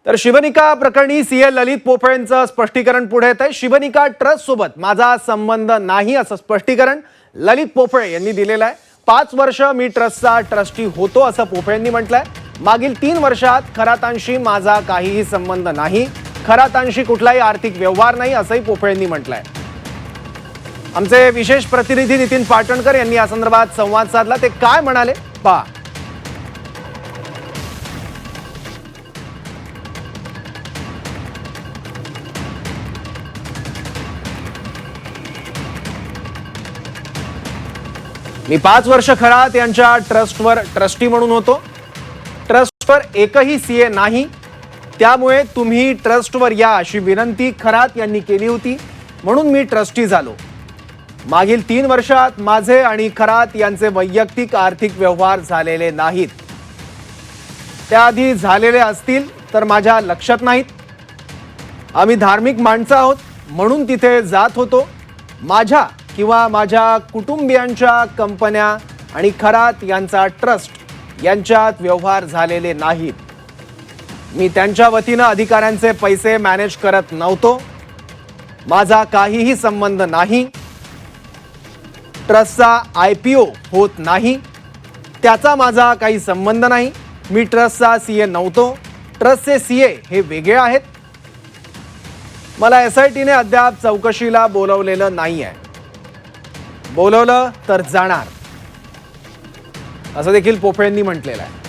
तर शिवनिका प्रकरणी सीए ललित पोफळेंचं स्पष्टीकरण पुढे येत आहे। शिवनिका ट्रस्ट सोबत माझा संबंध नाही असं स्पष्टीकरण ललित पोफळे यांनी दिलेलं आहे। 5 वर्ष मी ट्रस्टचा ट्रस्टी होतो असं पोफळेंनी म्हटलंय। मागील 3 वर्षात खरातांशी माझा काहीही संबंध नाही, खरातांशी कुठलाही आर्थिक व्यवहार नाही असंही पोफळेंनी म्हटलंय। आमचे विशेष प्रतिनिधी नितीन पाटणकर यांनी या संदर्भात संवाद साधला, ते काय म्हणाले पहा। मी 5 वर्ष खरात यांच्या ट्रस्टवर ट्रस्टी म्हणून होतो। ट्रस्टवर एकही सीए नाही, त्यामुळे तुम्ही ट्रस्टवर या अशी विनंती खरात यांनी केली होती, म्हणून मी ट्रस्टी झालो। मागील 3 वर्षात माझे आणि खरात यांचे वैयक्तिक आर्थिक व्यवहार झालेले नाहीत। त्याआधी झालेले असतील तर माझ्या लक्षात नाहीत। आम्ही धार्मिक माणसं आहोत म्हणून तिथे जात होतो। माझ्या किंवा माझ्या कुटुंबियांच्या कंपन्या आणि खरात यांचा ट्रस्ट यांच्यात व्यवहार झालेले नाहीत। मी त्यांच्या वतीने अधिकाऱ्यांचे पैसे मॅनेज करत नव्हतो। माझा काहीही संबंध नाही। ट्रस्टचा IPO होत नाही, त्याचा माझा काही संबंध नाही। मी ट्रस्टचा सीए नव्हतो। ट्रस्टचे सीए हे वेगळे आहेत। मला SITने अद्याप चौकशीला बोलवलेलं नाहीये। बोलवलं तर जाणार असं देखील पोफळेंनी म्हटलेलं आहे।